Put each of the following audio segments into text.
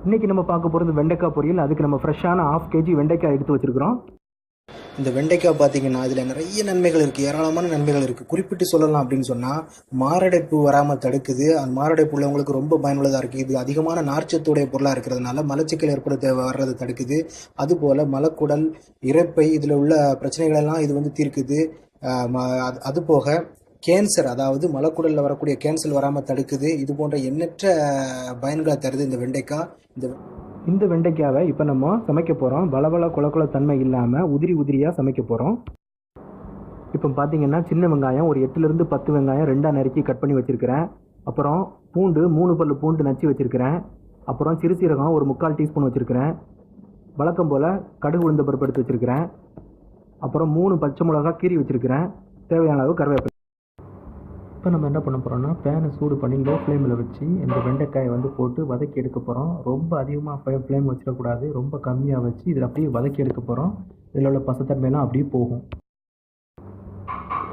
இன்றைக்கி நம்ம பார்க்க போகிறது வெண்டைக்காய் பொரியல். அதுக்கு நம்ம ஃப்ரெஷ்ஷான 1/2 kg வெண்டைக்காய் எடுத்து வச்சுருக்கிறோம். இந்த வெண்டைக்காய் பார்த்தீங்கன்னா இதில் நிறைய நன்மைகள் இருக்குது, ஏராளமான நன்மைகள் இருக்குது. குறிப்பிட்டு சொல்லலாம் அப்படின்னு சொன்னால் மாரடைப்பு வராமல் தடுக்குது. அந்த மாரடைப்பு உள்ளவங்களுக்கு ரொம்ப பயனுள்ளதாக இருக்குது. இது அதிகமான நார்ச்சத்துடைய பொருளாக இருக்கிறதுனால மலச்சிக்கல் ஏற்படுத்த வர்றதை தடுக்குது. அதுபோல் மலக்குடல், இரைப்பை இதில் உள்ள பிரச்சனைகளெல்லாம் இது வந்து தீர்க்குது. அதுபோக கேன்சர், அதாவது மலக்குடலில் வரக்கூடிய கேன்சர் வராமல் தடுக்குது. இது போன்ற எண்ணற்ற பயன்களை தருது இந்த வெண்டைக்காய். இந்த வெண்டைக்காவை இப்போ நம்ம சமைக்க போகிறோம். வளவள குளக்குள தன்மை இல்லாமல் உதிரியாக சமைக்க போகிறோம். இப்போ பார்த்தீங்கன்னா சின்ன வெங்காயம் ஒரு 8லேருந்து 10 வெங்காயம் 2ஆக நறுக்கி கட் பண்ணி வச்சுருக்கிறேன். அப்புறம் பூண்டு 3 பல்லு பூண்டு நச்சு வச்சுருக்கிறேன். அப்புறம் சிறுசீரகம் ஒரு 3/4 டீஸ்பூன் வச்சுருக்கிறேன். வழக்கம் போல் கடுகு உளுந்த பருப்பு எடுத்து வச்சுருக்கிறேன். அப்புறம் 3 பச்சை மிளகா கீறி வச்சுருக்கிறேன். தேவையான அளவு கருவேப்பிலை. இப்போ நம்ம என்ன பண்ண போகிறோம்னா பேனை சூடு பண்ணி லோ ஃப்ளேமில் வச்சு இந்த வெண்டைக்காயை வந்து போட்டு வதக்கி எடுக்க போகிறோம். ரொம்ப அதிகமாக ஃப்ளேம் வச்சிடக்கூடாது, ரொம்ப கம்மியாக வச்சு இதில் அப்படியே வதக்கி எடுக்க போகிறோம். இதில் உள்ள பசத்தன்மையெல்லாம் அப்படியே போகும்.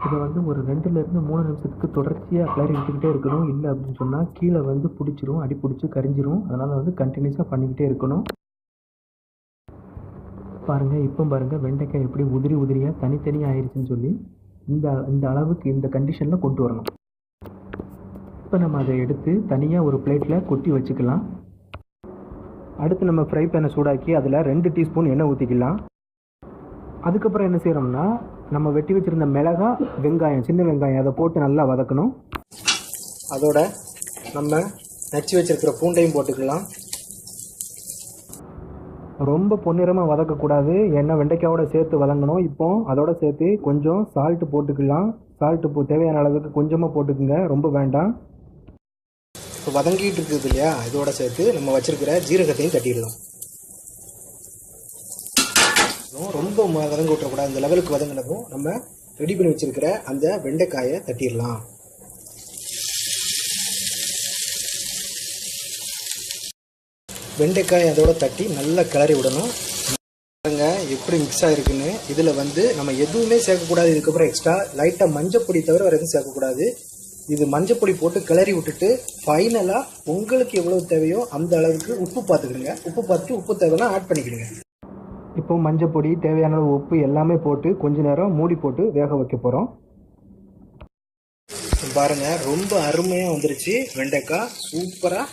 இதை வந்து ஒரு 2லேருந்து 3 நிமிஷத்துக்கு தொடர்ச்சியாக கிளறி விட்டுக்கிட்டே இருக்கணும். இல்லை அப்படின்னு சொன்னால் கீழே வந்து பிடிச்சிரும், அடி பிடிச்சி கரிஞ்சிரும். அதனால் வந்து கண்டினியூஸாக பண்ணிக்கிட்டே இருக்கணும். பாருங்கள், இப்போ பாருங்கள் வெண்டைக்காய் எப்படி உதிரியாக தனித்தனியாக ஆயிடுச்சுன்னு சொல்லி இந்த அளவுக்கு இந்த கண்டிஷனில் கொண்டு வரணும். இப்போ நம்ம அதை எடுத்து தனியாக ஒரு பிளேட்டில் கொட்டி வச்சுக்கலாம். அடுத்து நம்ம ஃப்ரை பேனை சூடாக்கி அதில் 2 டீஸ்பூன் எண்ணெய் ஊற்றிக்கலாம். அதுக்கப்புறம் என்ன செய்கிறோம்னா நம்ம வெட்டி வச்சுருந்த மிளகாய், வெங்காயம், சின்ன வெங்காயம் அதை போட்டு நல்லா வதக்கணும். அதோட நம்ம நச்சு வச்சுருக்கிற பூண்டையும் போட்டுக்கலாம். ரொம்ப பொன்னிறமாக வதக்கக்கூடாது, ஏன்னா வெண்டைக்காயோட சேர்த்து வதங்கணும். இப்போ அதோட சேர்த்து கொஞ்சம் சால்ட்டு போட்டுக்கலாம். சால்ட்டு தேவையான அளவுக்கு கொஞ்சமாக போட்டுக்குங்க, ரொம்ப வேண்டாம். இப்போ வதங்கிட்டு இருக்குது இல்லையா, இதோட சேர்த்து நம்ம வச்சிருக்கிற ஜீரகத்தையும் தட்டிடலாம். ரொம்ப வதங்க விட்டுறக்கூடாது. இந்த லெவலுக்கு வதங்கினதும் நம்ம ரெடி பண்ணி வச்சிருக்கிற அந்த வெண்டைக்காயை தட்டிடலாம். வெண்டைக்காய் அதோட தட்டி நல்லா கிளறி விடணும். பாருங்க எப்படி மிக்ஸ் ஆகிருக்குன்னு. இதில் வந்து நம்ம எதுவுமே சேர்க்கக்கூடாது. இதுக்கப்புறம் எக்ஸ்ட்ரா லைட்டாக மஞ்சப்பொடி தவிர வேறு எதுவும் சேர்க்கக்கூடாது. இது மஞ்சப்பொடி போட்டு கிளறி விட்டுட்டு ஃபைனலாக உங்களுக்கு எவ்வளோ தேவையோ அந்த அளவுக்கு உப்பு பார்த்துக்கிடுங்க. உப்பு பார்த்துட்டு உப்பு தேவைன்னா ஆட் பண்ணிக்கிடுங்க. இப்போ மஞ்சப்பொடி, தேவையான அளவு உப்பு எல்லாமே போட்டு கொஞ்ச நேரம் மூடி போட்டு வேக வைக்க போகிறோம். பாருங்கள் ரொம்ப அருமையாக வந்துருச்சு. வெண்டைக்காய் சூப்பராக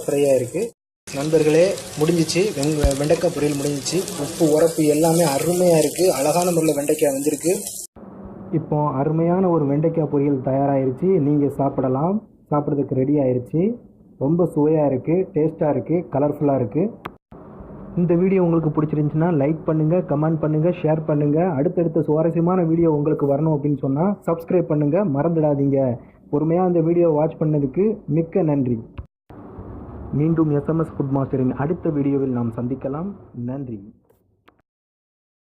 ஃப்ரை ஆகிருக்கு. நண்பர்களே, முடிஞ்சிச்சு. வெண்டைக்காய் பொரியல் முடிஞ்சிச்சு. உப்பு உரப்பு எல்லாமே அருமையாக இருக்குது. அழகான முறையில் வெண்டைக்காய் வந்திருக்கு. இப்போ அருமையான ஒரு வெண்டைக்காய் பொரியல் தயாராகிருச்சு. நீங்கள் சாப்பிடலாம். சாப்பிட்றதுக்கு ரெடி ஆயிடுச்சு. ரொம்ப சுவையாக இருக்குது, டேஸ்ட்டாக இருக்குது, கலர்ஃபுல்லாக இருக்குது. இந்த வீடியோ உங்களுக்கு பிடிச்சிருந்துச்சுன்னா லைக் பண்ணுங்கள், கமெண்ட் பண்ணுங்கள், ஷேர் பண்ணுங்கள். அடுத்தடுத்த சுவாரஸ்யமான வீடியோ உங்களுக்கு வரணும் அப்படின்னு சொன்னால் சப்ஸ்கிரைப் பண்ணுங்கள், மறந்துடாதீங்க. பொறுமையாக இந்த வீடியோ வாட்ச் பண்ணதுக்கு மிக்க நன்றி. மீண்டும் SMS ஃபுட் மாஸ்டரின் அடுத்த வீடியோவில் நாம் சந்திக்கலாம். நன்றி.